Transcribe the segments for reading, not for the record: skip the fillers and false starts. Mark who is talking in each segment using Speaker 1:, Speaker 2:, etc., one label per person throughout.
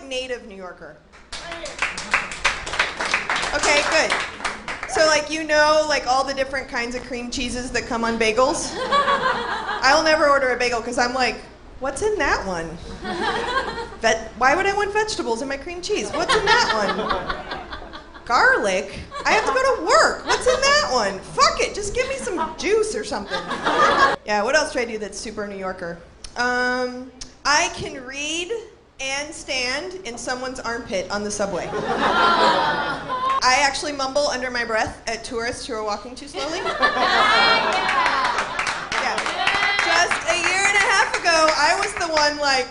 Speaker 1: native New Yorker? Okay, good. So like like all the different kinds of cream cheeses that come on bagels? I'll never order a bagel because I'm like, what's in that one? Why would I want vegetables in my cream cheese? What's in that one? Garlic? I have to go to work. What's in that one? Fuck it, just give me some juice or something. Yeah, what else do I do that's super New Yorker? I can read and stand in someone's armpit on the subway. I actually mumble under my breath at tourists who are walking too slowly. Yeah. Just a year and a half ago, I was the one like,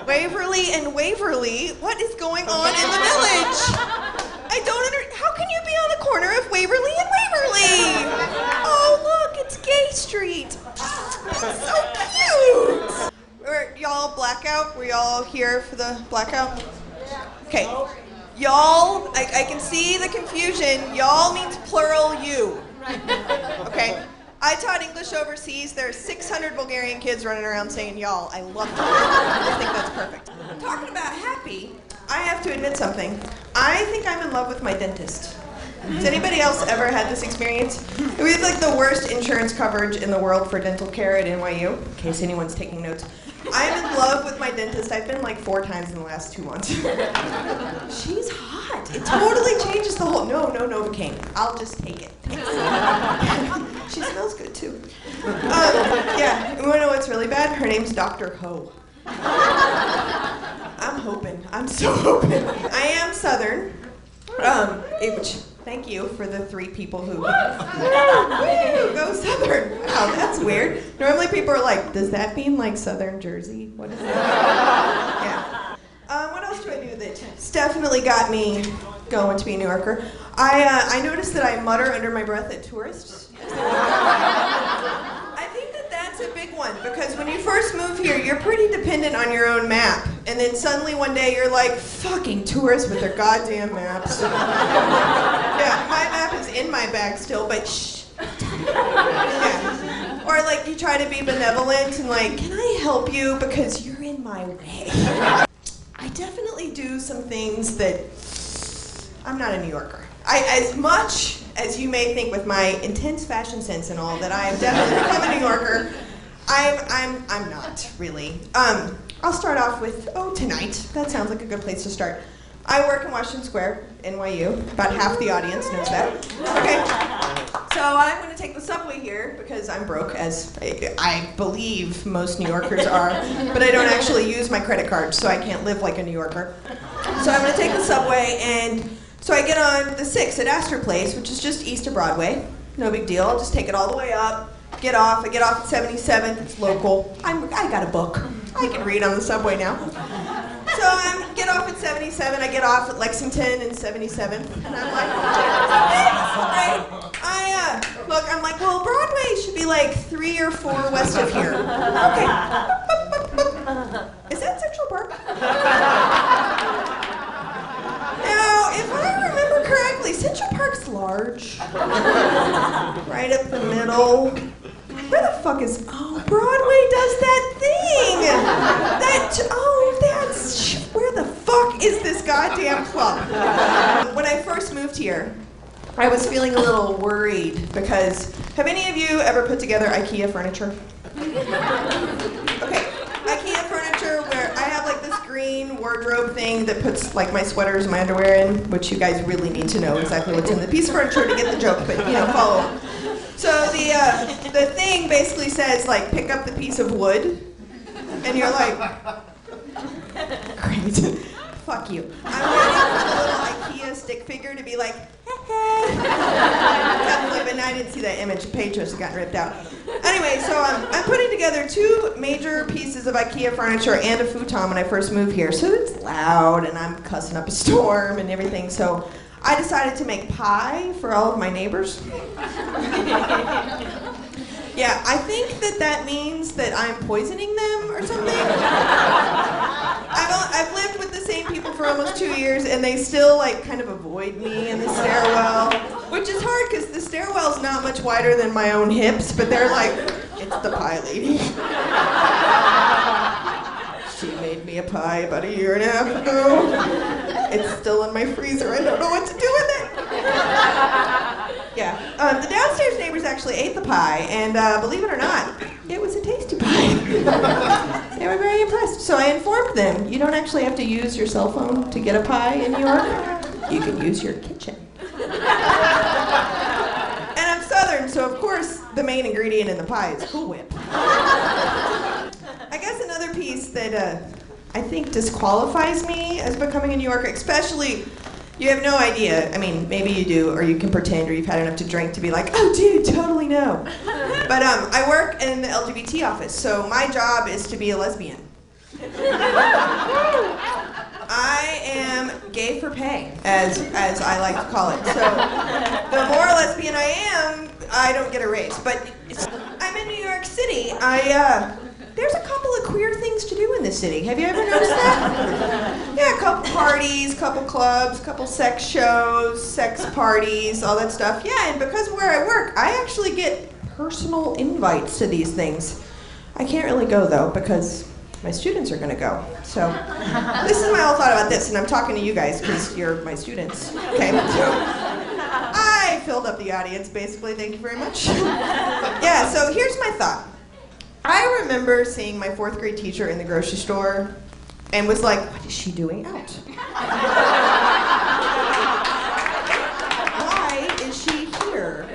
Speaker 1: Waverly and Waverly, what is going on in the village? I don't how can you be on the corner of Waverly and Waverly? Oh, look, it's Gay Street. It's so cute. Y'all blackout? Were y'all here for the blackout? Okay. Y'all, I can see the confusion. Y'all means plural you. Okay? I taught English overseas. There are 600 Bulgarian kids running around saying y'all. I love it. I think that's perfect. Talking about happy, I have to admit something. I think I'm in love with my dentist. Has anybody else ever had this experience? We have like the worst insurance coverage in the world for dental care at NYU, in case anyone's taking notes. I'm in love with my dentist. I've been like 4 times in the last 2 months. She's hot. It totally changes the whole, no, Novocaine. I'll just take it. She smells good too. Yeah, you wanna know what's really bad? Her name's Dr. Ho. I'm hoping, I'm so hoping. I am Southern, which, thank you for the 3 people who, go Southern. Wow, that's weird. Normally people are like, does that mean like Southern Jersey? What is that? Yeah. What else do I do that's definitely got me going to be a New Yorker? I noticed that I mutter under my breath at tourists. I think that that's a big one, because when you first move here, you're pretty dependent on your own map. And then suddenly one day you're like, fucking tourists with their goddamn maps. Yeah, my map is in my bag still, but shh. Yeah. Or like you try to be benevolent and like, can I help you because you're in my way? I definitely do some things that I'm not a New Yorker. As much as you may think with my intense fashion sense and all that I have definitely become a New Yorker, I'm not really. I'll start off with, tonight. That sounds like a good place to start. I work in Washington Square, NYU. About half the audience knows that. Okay. So I'm going to take the subway here because I'm broke, as I believe most New Yorkers are, but I don't actually use my credit card, so I can't live like a New Yorker. So I'm going to take the subway, and so I get on the 6 at Astor Place, which is just east of Broadway. No big deal. I'll just take it all the way up. Get off. I get off at 77th. It's local. I got a book. I can read on the subway now. So I get off at 77. I get off at Lexington and 77th, and I'm like, right? I'm like, well, Broadway should be like 3 or 4 west of here. Okay. Is that Central Park? Now, if I remember correctly, Central Park's large. Right up the middle. Where the fuck is, Broadway does that thing! Where the fuck is this goddamn club? When I first moved here, I was feeling a little worried because, have any of you ever put together IKEA furniture? Okay, IKEA furniture where I have like this green wardrobe thing that puts like my sweaters and my underwear in, which you guys really need to know exactly what's in the piece of furniture to get the joke, but follow. So the thing basically says like, pick up the piece of wood, and you're like, great, fuck you. I'm waiting for the little IKEA stick figure to be like, hey. But I didn't see that image. The page must have gotten ripped out. Anyway, so I'm putting together 2 major pieces of IKEA furniture and a futon when I first moved here. So it's loud, and I'm cussing up a storm and everything. So I decided to make pie for all of my neighbors. Yeah, I think that means that I'm poisoning them or something. I've lived with the same people for almost 2 years, and they still like kind of avoid me in the stairwell, which is hard because the stairwell's not much wider than my own hips, but they're like, it's the pie lady. She made me me a pie about a year and a half ago. It's still in my freezer. I don't know what to do with it. Yeah. The downstairs neighbors actually ate the pie, and believe it or not, it was a tasty pie. They were very impressed. So I informed them, you don't actually have to use your cell phone to get a pie in New York. You can use your kitchen. And I'm Southern, so of course the main ingredient in the pie is Cool Whip. I guess another piece that I think disqualifies me as becoming a New Yorker, especially, you have no idea. I mean, maybe you do, or you can pretend, or you've had enough to drink to be like, oh dude, totally no. But I work in the LGBT office, so my job is to be a lesbian. I am gay for pay, as I like to call it. So the more lesbian I am, I don't get a raise. But I'm in New York City. There's a couple of queer things to do in this city. Have you ever noticed that? Yeah, a couple parties, couple clubs, couple sex shows, sex parties, all that stuff. Yeah, and because of where I work, I actually get personal invites to these things. I can't really go though, because my students are gonna go. So this is my whole thought about this, and I'm talking to you guys because you're my students. Okay, so I filled up the audience basically, thank you very much. Yeah, so here's my thought. I remember seeing my 4th grade teacher in the grocery store and was like, what is she doing out? Why is she here?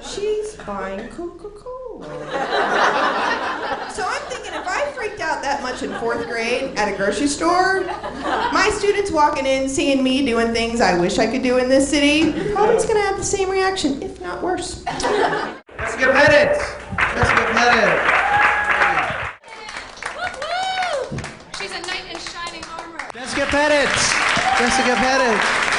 Speaker 1: She's buying Coca-Cola. So I'm thinking, if I freaked out that much in 4th grade at a grocery store, my students walking in, seeing me doing things I wish I could do in this city, probably it's gonna have the same reaction, if not worse.
Speaker 2: Jessica Pettitt! Jessica Pettitt!
Speaker 3: She's a knight in shining armor.
Speaker 2: Jessica Pettitt! Jessica Pettitt!